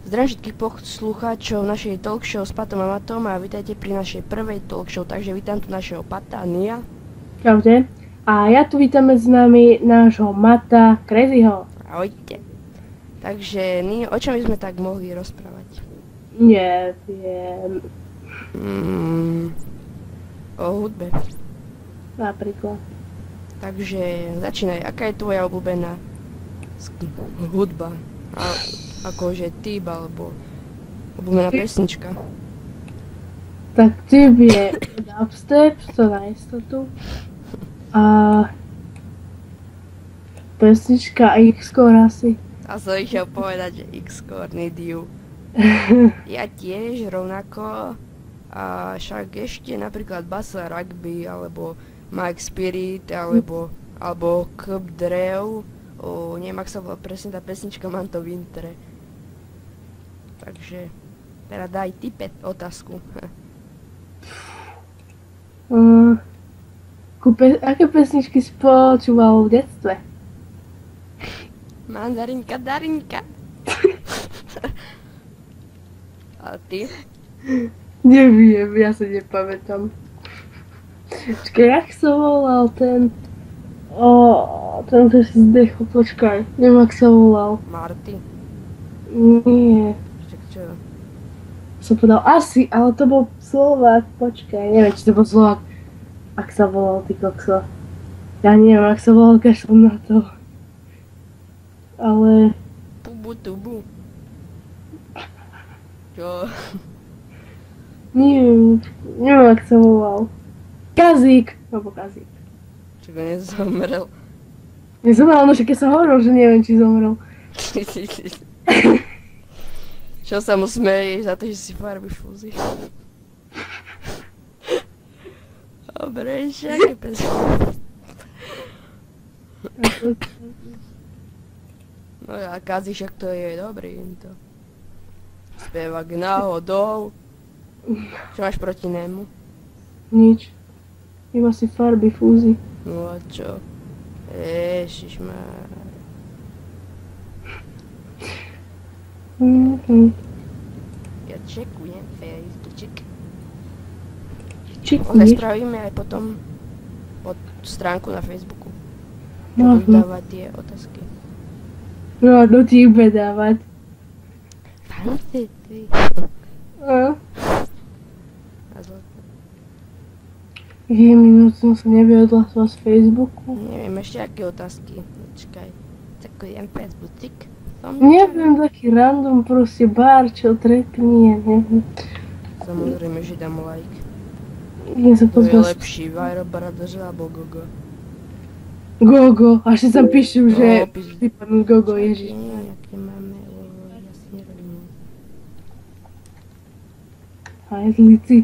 Zdravím všetkých poslucháčov našej talkshow s Patom a Matom a vítajte pri našej prvej talkshow, takže vítam tu našeho Pata a Nia. Čaute. A ja tu vítam medzi nami nášho Mata Crazyho. Ahojte. Takže Nio, o čom by sme tak mohli rozprávať? Neviem. O hudbe. Napríklad. Takže začínaj, aká je tvoja obľúbená hudba? Akože typ alebo obľúbená pesnička? Tak typ je dubstep, to na istotu. A pesnička X-Core asi. A som išiel povedať, že X-Core, need you. Ja tiež rovnako. A však ešte napríklad Basa Rugby, alebo Mike Spirit, alebo Club Drew. Neviem, ak sa volá presne tá pesnička, mám to v intre. Takže, teda daj typet otázku. Aké pesničky si počúval v detstve? Mandarinka, Darinka. A ty? Neviem, ja sa nepamätám. Počkaj, jak sa volal ten... ten si zdechol, počkaj, neviem, jak sa volal. Marty? Nie. Však čo? Som povedal asi, ale to bol Slovák, počkaj, neviem, či to bol Slovák. Ak sa volal, ty kokso. Ja neviem, ak sa volal, kašľam na to. Ale... Tubu, tubu. Čo? Neviem, ak sa volal. Kazík, alebo Kazík. Čo go nezomrel? Nezomrel, no však keď som hovoril, že neviem, či zomrel. Čo sa mu smeješ za to, že si farby fúzi? Dobre, však je pes. No a Kazi, však to je dobrý. To. Spevák náhodou. Čo máš proti nému? Nič. Iba si farby fúzi. No a čo? Ježišmar. Ja čekujem Facebookček. Ozaj spravíme aj potom pod stránku na Facebooku. Budú dávať tie otázky. No, do ti bude dávať. Fancy. Je minút som sa nevyodhlasila z Facebooku. Neviem ešte aké otázky. Počkaj. Čekujem Facebookček. Neviem, taký random proste bar, čo trepni, ja neviem. Samozrejme, že dám like. Ja sa To je pozval lepší, Vajro Baradože alebo Gogo. Gogo, až si tam píšu, že píš. vypadnú Gogo, ježiš. Aké máme, ja si nerobím. Hajzlici,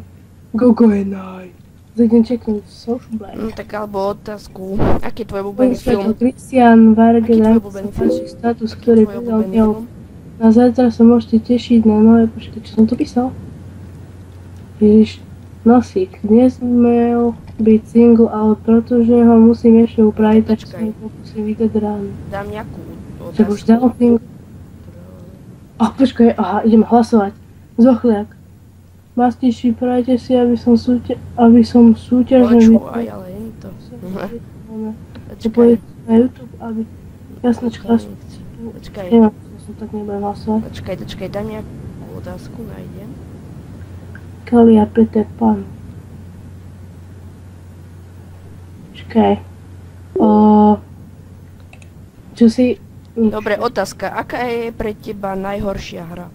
Gogo je naj. Zajdem čeknúť social blade. No tak alebo otázku. Aký je tvoj obľúbený film? Christian Aký Vargen, je tvoj obľúbený film? status, ktorý Tvoj vydal obľúbený Neo. film? Na zajtra sa môžete tešiť na nové, počkaj, čo som to písal? Ježiš, nosík, nesmel byť single, ale pretože ho musím ešte upraviť, tak sa mi pokusím vydať ráno. Dám nejakú Čo už otázku. dal single? Počkaj, aha, ideme hlasovať. Zochliak. Mastiši, prajte si, aby som súťažne Počúvaj, ale je to. Čo pôjde na YouTube, aby jasnočka Počkaj, neviem, som tak nebudem hlasovať. počkaj, dám nejakú otázku, nájdem. Kali a Peter Pan. Počkaj. Čo si... Dobre, otázka. Aká je pre teba najhoršia hra?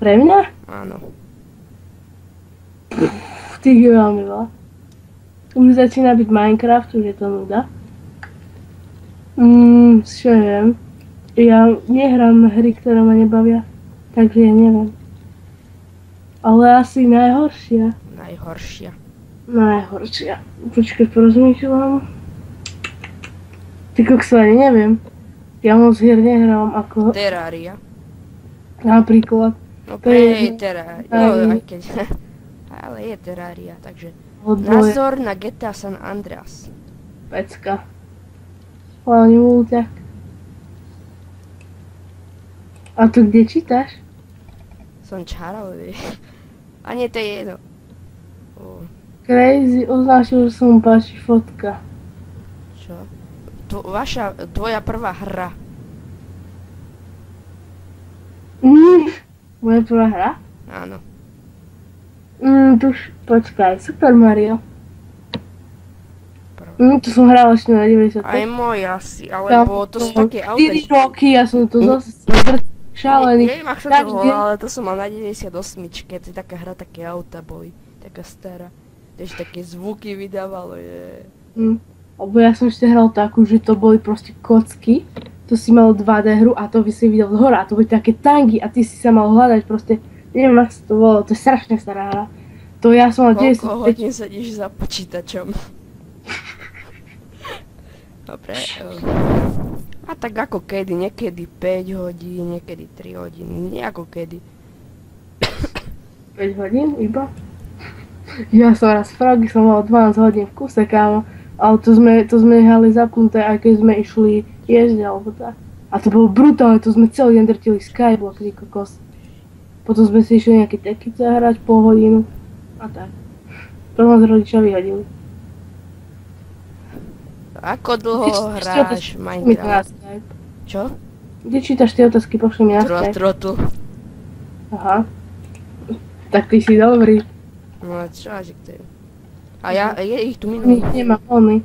Pre mňa? Áno. Tých je veľmi veľa. Už začína byť Minecraft, už je to nuda. Čo neviem. Ja nehrám hry, ktoré ma nebavia. Takže ja neviem. Ale asi najhoršia. Najhoršia. Počkaj, porozmýšľam. Ty kokso, ani neviem. Ja moc hier nehrám ako... Terraria. Napríklad. No To je- pre Terraria. No, aj keď... Ale je Terraria, takže... Odboje. Názor na GTA San Andreas. Pecka. Hlavne mulťak. A to kde čítaš? Som čarovný. A nie, to je jedno. Crazy označil, že sa mu páči fotka. Čo? Tvoja prvá hra. Moja prvá hra? Áno. Počkaj, Super Mario. To som hrala ešte na 90. Aj môj asi, alebo to sú také auta. 4 roky, ja som to zase šalený. Neviem, ako sa to volá, ale to som mal na 98-čke, to je taká hra, také auta boli, taká stará. Tež také zvuky vydávalo, je. Lebo ja som ešte hral takú, že to boli proste kocky, to si mal 2D hru a to by si videl z hora, a to boli také tangy a ty si sa mal hľadať proste, neviem, ako sa to volalo, to je strašne stará hra. To ja som mal 95. Koľko hodín sedíš za počítačom? Dobre. A tak ako kedy, niekedy 5 hodín, niekedy 3 hodiny, nie ako kedy. 5 hodín iba? Ja som raz Frogy som mal 12 hodín v kuse, kámo. Ale to sme nehali zapnuté, aj keď sme išli jesť alebo tak. A to bolo brutálne, to sme celý deň drtili Skyblock, ty kokos. Potom sme si išli nejaké teky zahrať pol hodinu. A tak. To nás rodičia vyhodili. Ako dlho hráš Minecraft? Čo? Kde čítaš tie otázky, pošli mi na Skype. Trotl. Aha. Tak ty si dobrý. No čo, že to je? A ja, je ich tu minulý. Nemám plný.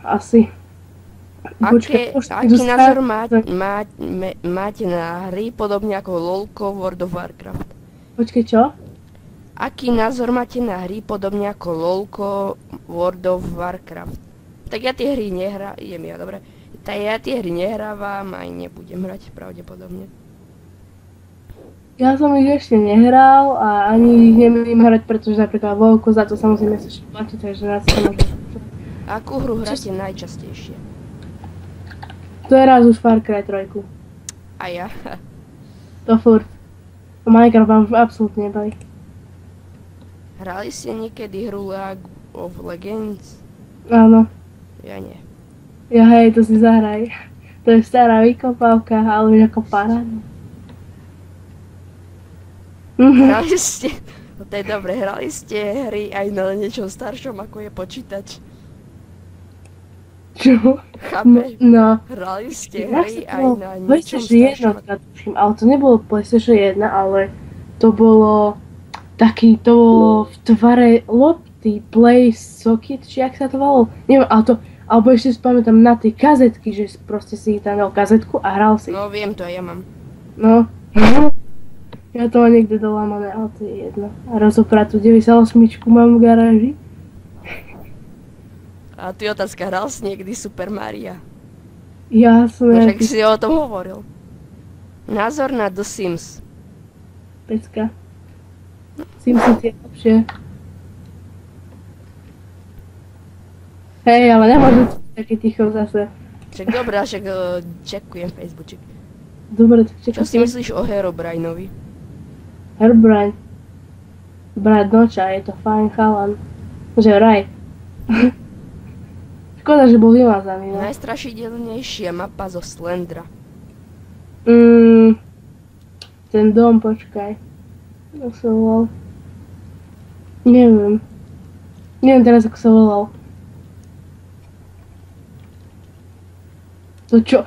Asi. Aký názor máte na hry podobne ako LOLko, World of Warcraft? Počkej, čo? Aký názor máte na hry podobne ako LOLko, World of Warcraft? Tak ja tie hry Tak ja tie hry nehrávam aj nebudem hrať pravdepodobne. Ja som ich ešte nehral a ani ich nemiem hrať, pretože napríklad LOLko za to sa musím ešte platiť, takže nás sa môžem. Akú hru hráte najčastejšie? To je raz už Far Cry 3. A ja? To furt. Minecraft vám už absolútne nebaví. Hrali ste niekedy hru League of Legends? Áno. Ja nie. Ja hej, to si zahraj. To je stará vykopávka, ale už ako paráda. Hrali ste, no to je dobre, hrali ste hry aj na niečom staršom ako je počítač? Čo? Chápeš? No. Hrali ste hry aj na niečom PlayStation 1, tuším, ale to nebolo PlayStation 1, ale to bolo v tvare lopty, Play Socket, či jak sa to volalo? Neviem, alebo ešte si pamätám na tie kazetky, že proste si tam dal kazetku a hral si. No viem to, ja mám. No. Ja to mám niekde dolámané, ale to je jedno. A rozopratú 98 mám v garáži. A ty otázka, hral si niekedy Super Maria? Jasné. Však si o tom hovoril. Názor na The Sims. Pecka. Simsy je lepšie. Hej, ale nemôžem taký ticho zase. Však dobré, však čekujem Facebookček. Dobre, tak čekujem. Čo si myslíš o Herobrinovi? Herobrine. Brat Noča, je to fajn chalan. Že raj. Škoda, že bol vymazaný, no. Najstrašidelnejšia mapa zo Slendra. Ten dom, počkaj. Ako sa volal? Neviem. Neviem teraz, ako sa volal. To čo?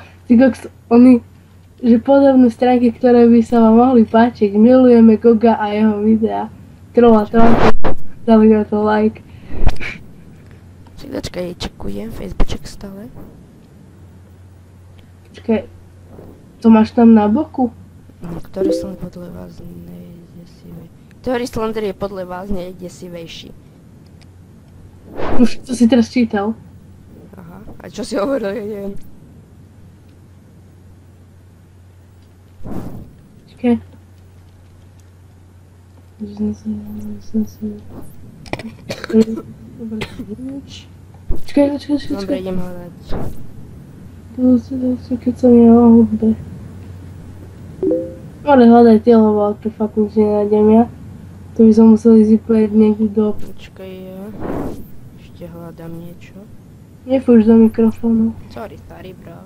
Že podobné stránky, ktoré by sa vám mohli páčiť. Milujeme Goga a jeho videa. Trolla, dali na to like. Počkaj, čekujem Facebookček stále. Počkaj, to máš tam na boku? Ktorý Slender podľa vás nejdesivej? Ktorý Slender je podľa vás nejdesivejší? Už to si teraz čítal. Aha, a čo si hovoril, ja neviem. Počkaj. Počkaj. Dobre, idem hľadať. Keď som je o hudbe. Ale hľadaj tie, lebo to fakt nič nenájdem ja. To by som musel ísť úplne niekde do... Počkaj, ja ešte hľadám niečo. Nefúš do mikrofónu. Sorry, starý bro.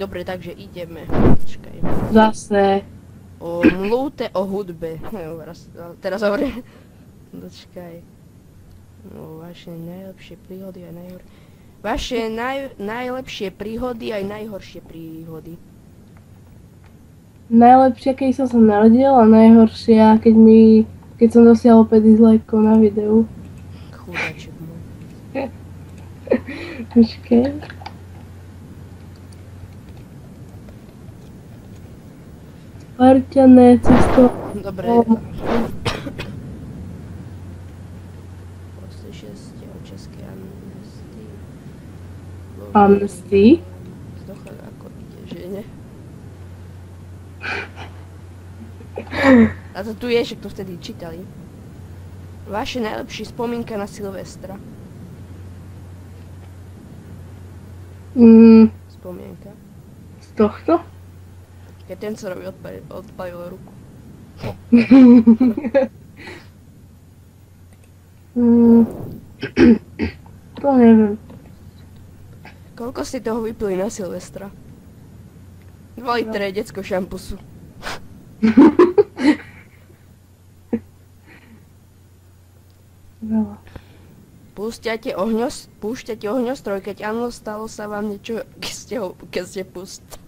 Dobre, takže ideme. Počkaj. Zase. Mluvte o hudbe. Teraz hovorím. Počkaj. No, vaše najlepšie príhody a najhoršie. Vaše najlepšie príhody aj najhoršie príhody. Najlepšia, keď som sa narodil, a najhoršia, keď som dosiahol 5 dislikeov na videu. Chudaček môj. Počkej. Spartané cesto. Dobre. Poslyšel ste o českej amnestii? Amnestii? Vzducha ako ide, že ne? A to tu je, že to vtedy čítali. Vaše najlepšie spomienka na Silvestra. Spomienka. Z tohto? Keď ten, co robí, odpalil ruku. To neviem. Koľko ste toho vypili na Silvestra? 2 litre detského šampusu. Veľa. Púšťate ohňostroj, keď áno, stalo sa vám niečo, keď ste pustili.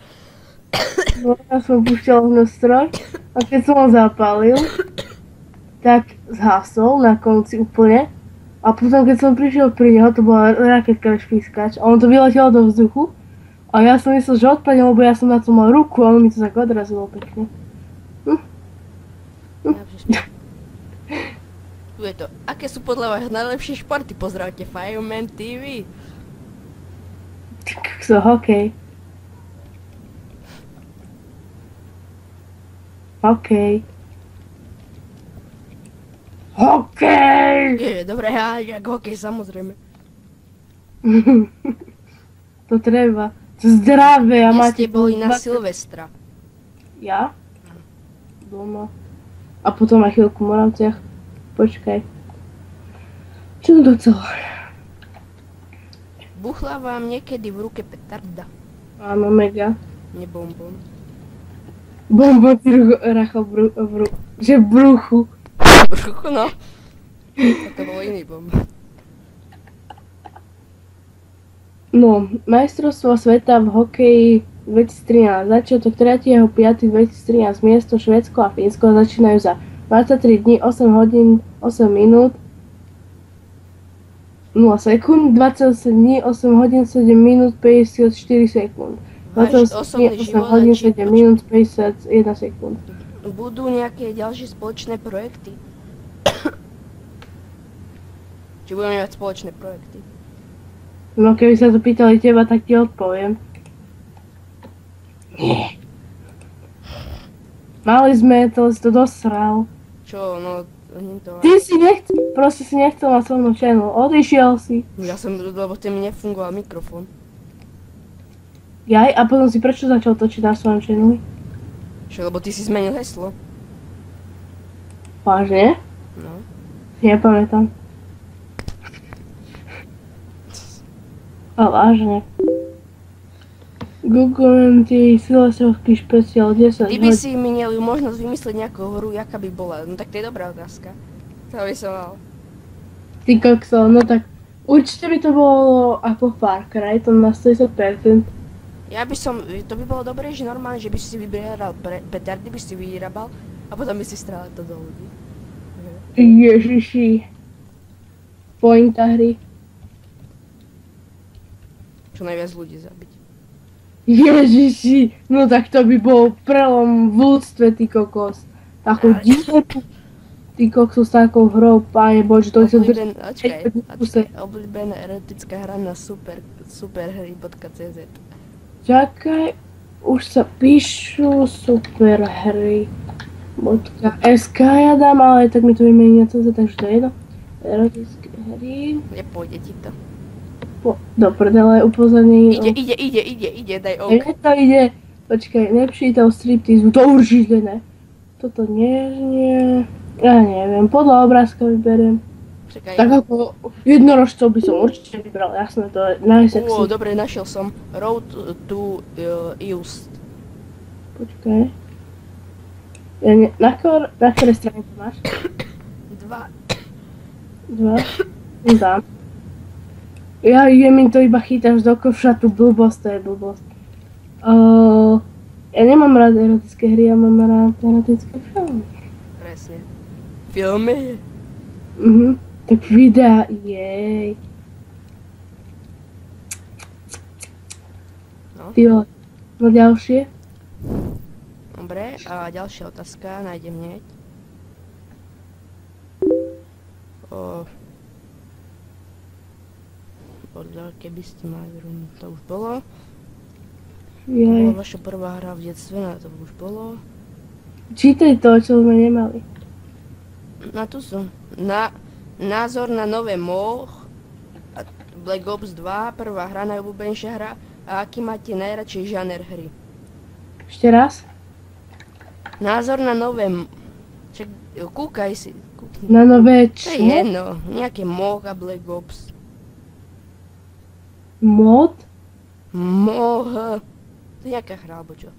No, ja som púšťal ohňostroj a keď som ho zapálil, tak zhasol na konci úplne. A potom, keď som prišiel pri neho, to bola raketka špískač a on to vyletelo do vzduchu. A ja som myslel, že odpadne, lebo ja som na to mal ruku a on mi to tak odrazilo pekne. Tu je to. Aké sú podľa vás najlepšie športy? Pozdravte Fireman TV. So, hokej. Hokej. Hokej! Je, dobre, jak hokej, samozrejme. To treba. To zdravé a Kde máte... ste boli na Silvestra? Ja? Doma. A potom aj chvíľku v Moravciach. Počkaj. Čo to chcel? Buchla vám niekedy v ruke petarda? Áno, mega. Nie bonbon. Bomba ti rachal že v bruchu. Bruchu, no. A to bol iný bomb. No, majstrovstvo sveta v hokeji 2013. Začiatok 3.5.2013. Miesto Švédsko a Fínsko začínajú za 23 dní, 8 hodín, 8 minút, 0 sekúnd, 28 dní, 8 hodín, 7 minút, 54 sekúnd. 28 dní, 8 hodín, 7 minút, 51 sekúnd. Budú nejaké ďalšie spoločné projekty? Či budeme mať spoločné projekty? No keby sa to pýtali teba, tak ti odpoviem. Nie. Mali sme, to si to dosral. Čo, no, to... Ty si proste si nechcel mať so mnou channel, odišiel si. Ja som, lebo tým mi nefungoval mikrofón. Jaj, a potom si prečo začal točiť na svojom channeli? Čo, lebo ty si zmenil heslo. Vážne? No. Nepamätám. A vážne. Google MT Silvestrovský špeciál 10 Ty by si mi mieli možnosť vymyslieť nejakú hru, jaká by bola. No tak to je dobrá otázka. To by som mal. Ty kokso, no tak určite by to bolo ako Far Cry, to na 100%. Ja by som, to by bolo dobré, že normálne, že by si vybieral petardy, by si vyrábal a potom by si strelal to do ľudí. Ježiši. Pointa hry. Čo najviac ľudí zabiť. Ježiši, no tak to by bol prelom v ľudstve, ty kokos. Takú dieru, ty kokos s takou hrou, páne bože, to som obľúbená erotická hra na superhry.cz. Čakaj, už sa píšu superhry.sk ja dám, ale tak mi to vymení na CZ, takže to je jedno. Erotické hry. Nepôjde ti to. Do prdele, upozornenie. Ide, daj ok. To ide. Počkaj, nepřítel striptizu, to určite ne. Toto nie. Ja neviem, podľa obrázka vyberiem. Čakaj. Tak ako jednorožcov by som určite vybral, jasné, to je najsexy. Dobre, našiel som. Road to East. Počkaj. Na ktorej strane to máš? 2. 2. Dám. Ja mi to iba chytáš do koša, tu blbosť, to je blbosť. Ja nemám rád erotické hry, ja mám rád erotické filmy. Presne. Filmy? Tak videa, jej. No. Ty vole, no ďalšie? Dobre, a ďalšia otázka, nájdem hneď. Podľa, keby ste mali rum, to už bolo. Jej. Bola vaša prvá hra v detstve, no to už bolo. Čítaj to, čo sme nemali. No tu sú. Názor na nové MOH, Black Ops 2, prvá hra, najobľúbenejšia hra a aký máte najradšej žáner hry? Ešte raz? Názor na nové... Čak, kúkaj si. Kúkni. Na nové To je čo? jedno, nejaké MOH a Black Ops. Mod? MOH. To je nejaká hra, alebo čo?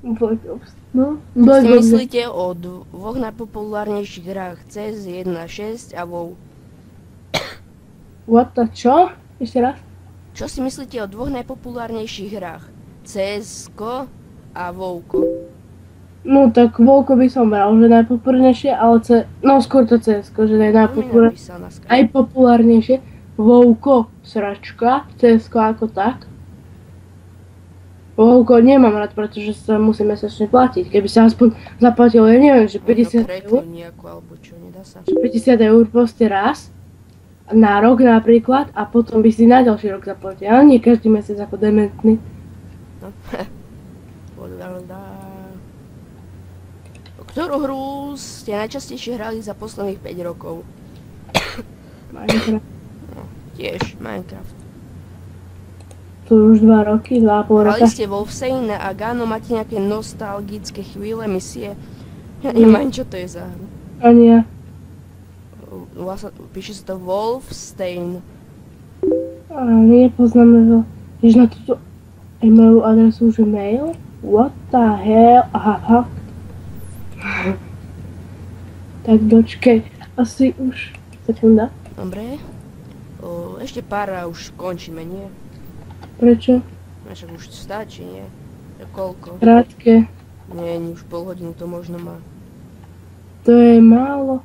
Black Ops. No, Si Black Ops. myslíte o dvoch najpopulárnejších hrách CS 1.6 a WoW? What the čo? Ešte raz? Čo si myslíte o dvoch najpopulárnejších hrách? CS:GO a WoWko. No tak Volko by som bral, že najpopulárnejšie, ale no skôr to CSko, že To mi najpopulárnejšie. napísal na Skype. Aj populárnejšie. Volko, sračka, CSko ako tak. Volko nemám rád, pretože sa musí mesačne platiť. Keby sa aspoň zaplatilo, ja neviem, že 50 Kreklo eur, nejako, alebo čo, nedá sa. 50 eur proste raz, na rok napríklad, a potom by si na ďalší rok zaplatil. Ale nie každý mesiac ako dementný. No. Ktorú hru ste najčastejšie hrali za posledných 5 rokov? Minecraft. Tiež Minecraft. To už 2 roky, 2,5 roka. Hrali ste Wolfenstein a Gano, máte nejaké nostalgické chvíle, misie? Ja neviem, čo to je za hru. Ani ja. Píše sa to Wolfenstein. Nepoznáme ho. Jež na túto e-mailovú adresu už je mail? What the hell? Aha, fakt. Tak dočkej. Asi už. Sekunda. Dobre. Ešte pár a už končíme, nie? Prečo? Však už stačí, nie? Koľko? Krátke. Nie, už pol hodinu to možno má. To je málo.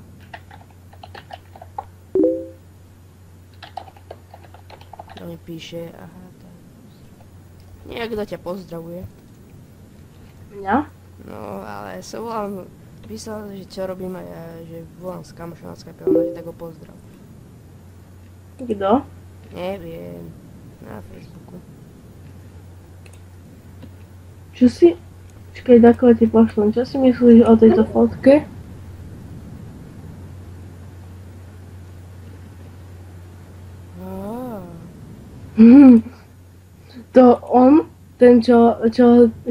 To mi píše, aha, tak. Niekto ťa pozdravuje. Mňa? No, ale sa volám, písal, že čo robím a ja, že volám s kamošom na Skype, že tak ho pozdrav. Kto? Neviem, na Facebooku. Čo si... Čakaj, takhle ti pošlem. Čo si myslíš o tejto fotke? To on, ten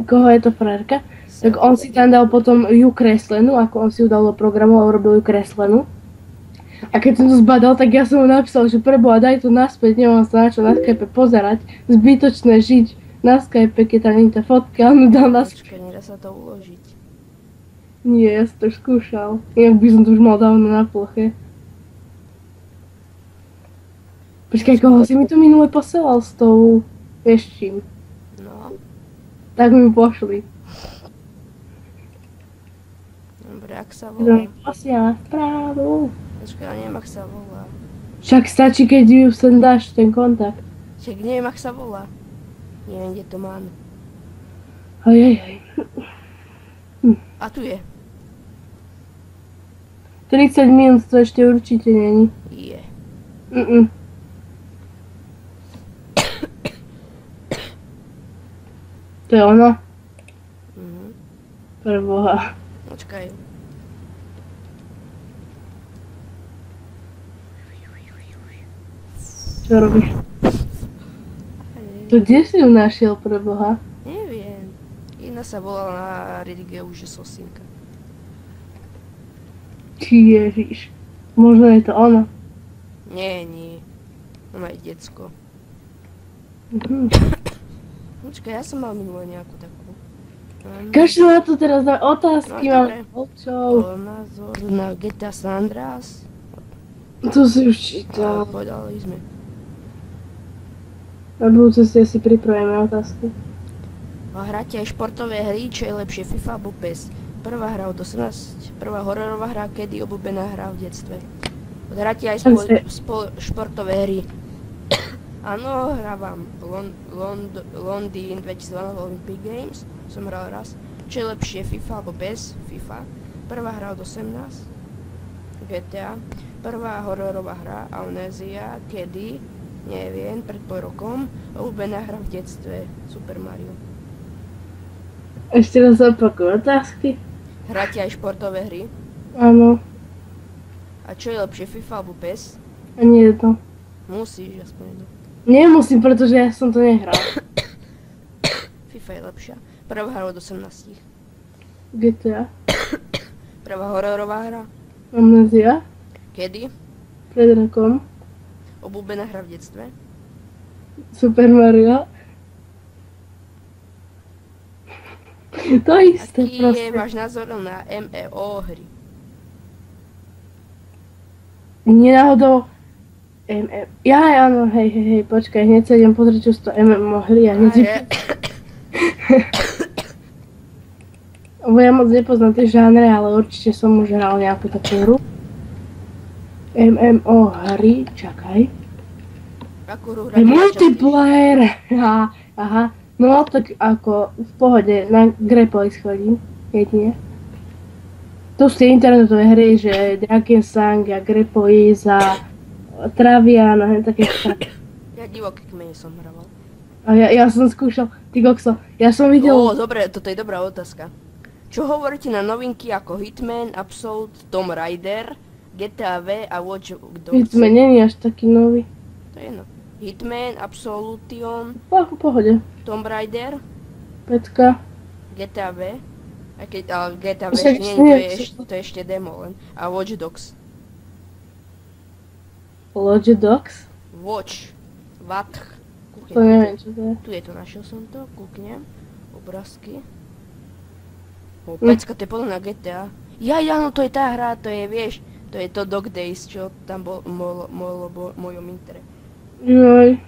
koho je to frérka, tak on si tam dal potom ju kreslenú, ako on si ju dal do programu a urobil ju kreslenú. A keď som to zbadal, tak ja som mu napísal, že preboha, daj to naspäť, nemám sa na čo na Skype pozerať. Zbytočné žiť na Skype, keď tam nie tá fotka, a on mu dal naspäť. Počkaj, nedá sa to uložiť. Nie, ja som to už skúšal. Inak by som to už mal dávno na ploche. Počkaj, koho si mi to minule posielal s tou, vieš čím? No, Tak mi pošli. dobre, ak sa Kto volá. mi posiela správu. Počkaj, ale neviem, ak sa volá. Však stačí, keď ju sem dáš, ten kontakt. Však neviem, ak sa volá. Neviem, kde to mám. Ajajaj. A tu je. 30 minút to ešte určite není. Je. To je ono? Mhm. Preboha. Počkaj. Čo robíš? To kde si ju našiel, preboha? Neviem. Iná sa volala na Redige už Sosinka. Ježiš. Možno je to ono. Nie. No aj decko. Mhm. Počkaj, ja som mal minulé nejakú takú. Kašľu na to teraz na otázky, No, mám dobre. očov. Názor na GTA San Andreas. To si už čítal. Povedali sme. Na budúcnosti si pripravíme otázky. A hráte aj športové hry, čo je lepšie, FIFA alebo PES? Prvá hra od 18, prvá hororová hra, kedy obľúbená hra v detstve. Hráte aj športové hry. Áno, hrávam Londýn 2012 Olympic Games, som hral raz. Čo je lepšie, FIFA alebo PES? FIFA. Prvá hra od 18, GTA. Prvá hororová hra, Amnézia, kedy? Neviem, pred pol rokom. Obľúbená hra v detstve, Super Mario. Ešte raz opakuj otázky. Hráte aj športové hry? Áno. A čo je lepšie, FIFA alebo PES? A nie je to. Musíš aspoň jedno. Nemusím, pretože ja som to nehral. FIFA je lepšia. Prvá hra od 18. GTA. Prvá hororová hra? Amnézia. Kedy? Pred rokom. Obľúbená hra v detstve? Super Mario. To isté Aký je proste. váš názor na MMO hry? Nenáhodou áno, hej, počkaj, hneď sa idem pozrieť, čo sú to MMO hry a hneď si... Lebo ja moc nepoznám tie žánre, ale určite som už hral nejakú takú hru. MMO hry, čakaj. Akú hru hráte? Multiplayer! Aha. No tak ako v pohode, na Grepolis chodím, jedine. To sú tie internetové hry, že Drakensang a Grepolis a Travian a také také. Ja divoký kmeň som hral. A ja som skúšal, ty kokso, ja som videl... Dobre, toto je dobrá otázka. Čo hovoríte na novinky ako Hitman, Absolute, Tomb Raider, GTA V a Watch Dogs? Hitman není až taký nový. To je jedno. Hitman, Absolution, V pohode. Tomb Raider, Petka. GTA V. Ale GTA V Však nie, to je ešte demo len. A Watch Dogs. Watch Dogs? Watch. Vatch. To neviem, čo to je. Tu je to, našiel som to, kúknem. Obrázky. Pecka, to je podľa na GTA. Áno, to je tá hra, to je, vieš, to je to Dog Days, čo tam bolo v mojom intere. Joj,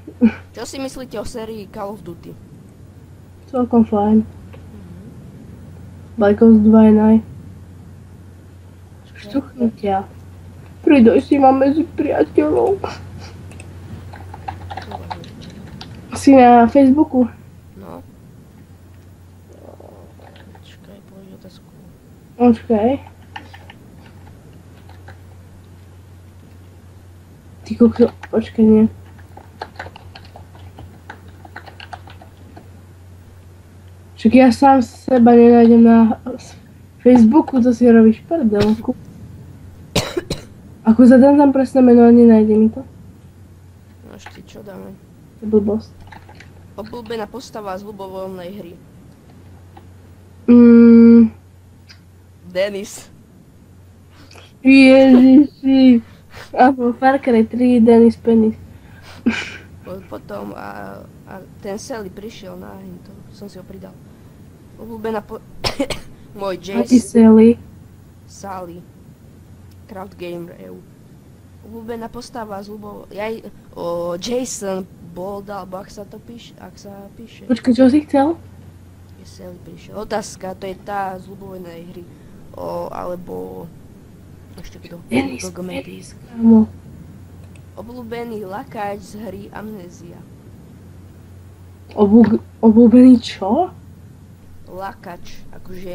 Čo si myslíte o sérii Call of Duty? celkom fajn. Black Ops 2 je naj. Štuchnutia. Pridaj si ma medzi priateľov. Si na Facebooku? No. Počkaj, polož otázku. Počkaj. Ty kokso, počkaj, nie. Však ja sám seba nenájdem na Facebooku, to si robíš prdelku. Ako zadám tam presné meno a nenájde mi to. No ešte čo dáme? To je blbosť. Obľúbená postava z ľubovoľnej hry. Dennis. Ježiši. A Far Cry 3, Dennis Penis. Potom a ten Sally prišiel na to som si ho pridal. Obľúbená môj Aký Jason. Sally. Craft Gamer EU. Obľúbená postava z ľubov... Jason Bold, alebo ak sa píše. Počkaj, čo si chcel? Sally prišiel. Otázka, to je tá z ľubovenej hry. Alebo... Ešte kto? Dennis Gogomeky. Penis, kámo. Obľúbený lakáč z hry Amnézia. Obľúbený čo? Lakač, akože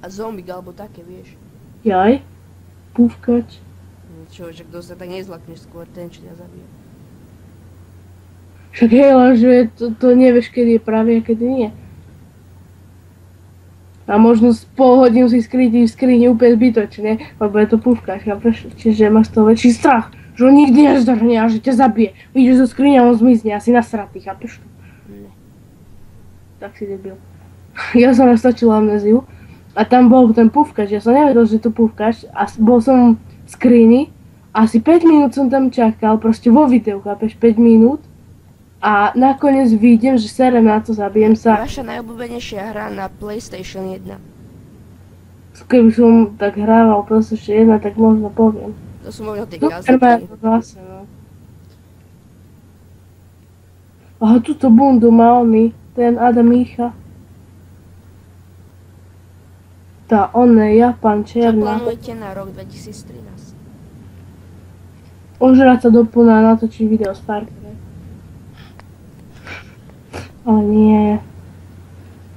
zombik alebo také, vieš. Jaj? Púvkač? Čo, že kto sa tak nezlakneš, skôr ten, čo ťa zabije. Však hej, lenže to nevieš, kedy je pravý a kedy nie. A možno z pol hodinu si skrytý v skrini úplne zbytočne, lebo je to púvkač, chápeš? Čiže máš toho väčší strach, že on nikdy nezdrhne a že ťa zabije. Vidíš zo skrine a on zmizne, asi nasratý, chápeš? Ne. Tak si debil. Ja som nastačil Amnéziu a tam bol ten púvkač, ja som nevedel, že je to púvkač a bol som v skrini Asi 5 minút som tam čakal, proste vo videu, chápeš, 5 minút. A nakoniec vidím, že serem na to, zabijem sa. Vaša najobľúbenejšia hra na PlayStation 1. Keby som tak hrával PlayStation 1, tak možno poviem. To sú možno tie Superman, kazetky. vlastne, no. Aha, túto bundu má oný, ten Adam Micha. Tá, on je Japan, Čo černá. plánujete na rok 2013? Ožrať sa do plna a natočiť video z Far Cry. Ale nie.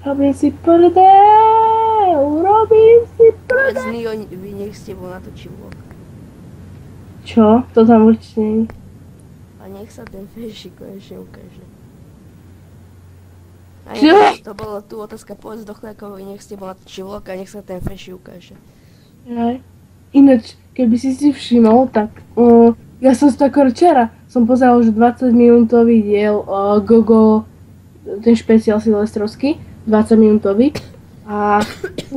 Robím si prdel, robím si Povedz prdel. Nio, vy nech s tebou natočí vlog. Čo? To tam určite nie. A nech sa ten Feši konečne ukáže. A Čo? to bolo tu otázka, povedz do Chlejkovi, nech s tebou natočí vlog a nech sa ten Feši ukáže. Aj. Ináč, keby si všimol, tak ja som si takor včera som pozeral už 20 minútový diel Gogo, ten špeciál silvestrovský, 20 minútový. A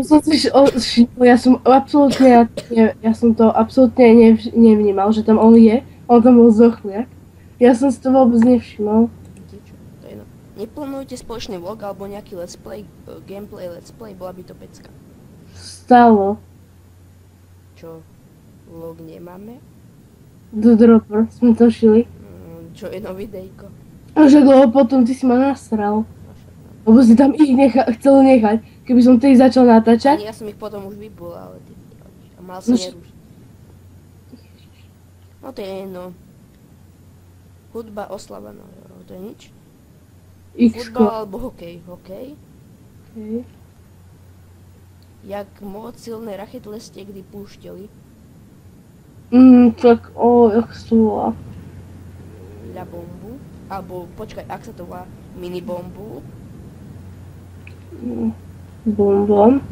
som si všimol, ja som to absolútne nevnímal, že tam on je, on tam bol zochliak. Ja som si to vôbec nevšimol. Viete čo, to je no. Neplánujete spoločný vlog alebo nejaký let's play, gameplay let's play, bola by to pecka. Stalo. Čo, vlog nemáme? Do dropper sme točili. Čo je no videjko? A že lebo potom ty si ma nasral. Lebo si tam ich chcel nechať. Keby som ty začal natáčať. Ja som ich potom už vypul, ale ty... A mal som nerušiť. No to je jedno. Hudba, oslava, no to je nič. Futbal alebo hokej? Hokej. Okay. Jak moc silné rachetle ste kdy púštili? Tak jak sa to volá? La bombu. Alebo počkaj, ak sa to volá mini bombu. Bombom.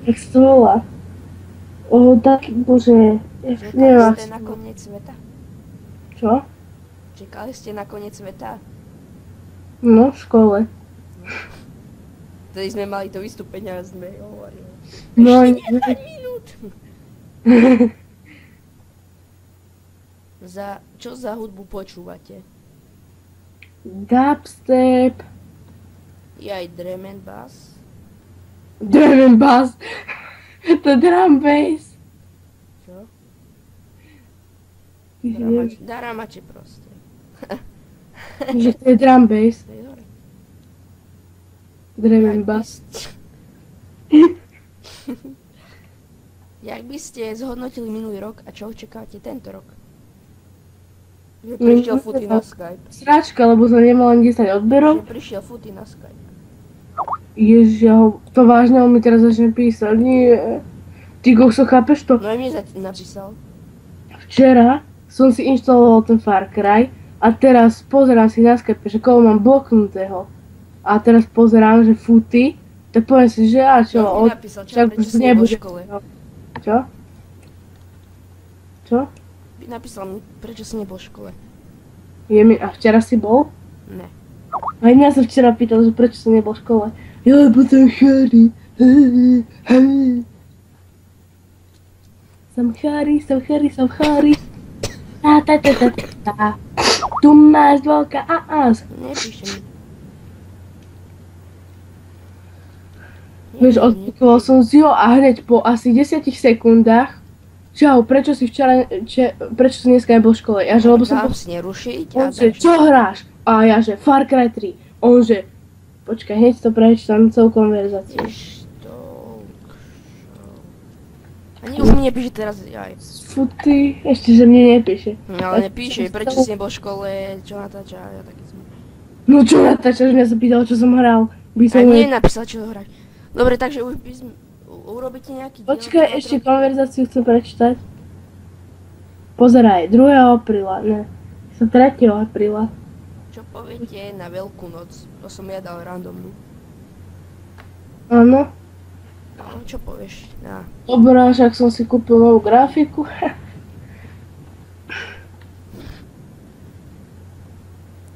Jak sa to volá? Tak, bože. Čakali ste na koniec sveta? Čo? Čakali ste na koniec sveta? No, v škole. Vtedy sme mali to vystúpenie a sme hovorili. No, Ešte 10 minút! Čo za hudbu počúvate? Dubstep. Je aj drum and bass. Drum and bass. To drum bass. Čo? Ty si nevieš, Daramače proste. že to je drum bass. To je hore. Drum and bass. Jak by ste zhodnotili minulý rok a čo očakávate tento rok? Že prišiel Footy na Skype. Sračka, lebo som nemala ani 10 odberov. Že prišiel Footy na Skype. Ježiš, to vážne, on mi teraz začne písať. Nie. Ty kokso, chápeš to? No aj mne napísal. Včera som si inštaloval ten Far Cry a teraz pozerám si na Skype, že koho mám bloknutého. A teraz pozerám, že Footy, tak poviem si, že čo? No, napísal, čo, prečo si nebol v škole. Čo? Čo? Napísal mi, prečo si nebol v škole. A včera si bol? Ne. Aj mňa sa včera pýtal, že prečo som nebol v škole. Ja, lebo som chorý. Som chorý. Ta. Tu máš dvoľka Nepíše mi. Vieš, odpíkoval som si ho a hneď po asi 10 sekundách čau, prečo si dneska nebol v škole? Ja že, lebo som... Dám si nerušiť On že, čo hráš? A ja že, Far Cry 3. On že, počkaj, hneď to prečítam celú konverzáciu. Ani už mi nepíše teraz, aj. Futy, ešte, že mne nepíše. No ale nepíše, prečo si nebol v škole, čo natáča, ja taký som. No čo natáčaš, mňa sa pýtal, čo som hral. Aj mne napísal, čo hrať. Dobre, takže už by sme... Urobíte nejaký diel? Počkaj, ešte konverzáciu chcem prečítať. Pozeraj, 2. apríla, ne. Som 3. apríla. Čo poviete na Veľkú noc? To som ja dal randomnú. Áno. No, čo povieš? Ja. Dobrá, však som si kúpil novú grafiku.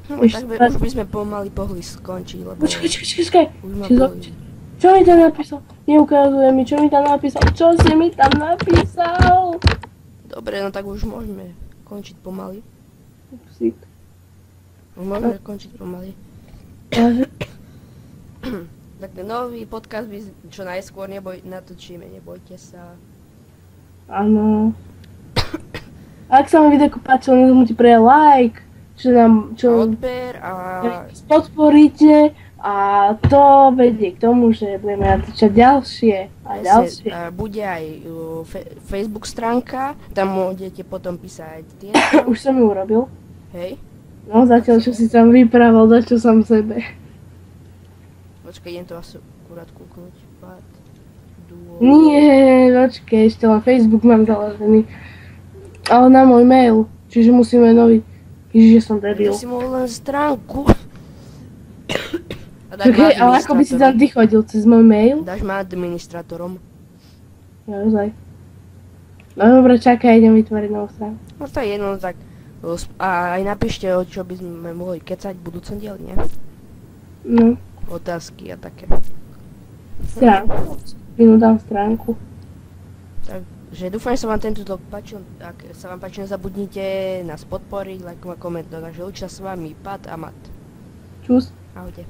No, tak už by sme pomaly pohli skončiť, lebo... Počkaj. Už ma boli. Čo mi tam napísal? Neukazuje mi, čo mi tam napísal. Čo si mi tam napísal? Dobre, no tak už môžeme končiť pomaly. Psík. Už môžeme končiť pomaly. Tak nový podcast by čo najskôr natočíme, nebojte sa. Áno. Ak sa vám video páčilo, nezabudnite pre like, čo Odber a podporíte a to vedie k tomu, že budeme natáčať ďalšie a ďalšie. Bude aj Facebook stránka, tam môžete potom písať tie. Už som ju urobil. Hej. No zatiaľ, čo si tam vyprával, dačo som sebe. Počkaj, idem to asi akurát kúknuť. Nie, počkej, ešte len Facebook mám založený. Ale na môj mail, čiže musíme nový. Ježiš, som debil. Ja si mohol len stránku. Okay, ale ako by si tam ty chodil? Cez môj mail? Dáš ma administratorom. Naozaj. No dobre, čakaj, idem vytvoriť novú stránku. No to je jedno, tak a aj napíšte, o čo by sme mohli kecať v budúcom dieli, nie? No. Otázky a také. Stránku. Dám stránku. Takže dúfam, že sa vám tento vlog páčil. Ak sa vám páči, nezabudnite nás podporiť, lajkovať, komentovať. Takže učia s vami Pat a Mat. Čus. Ahojte.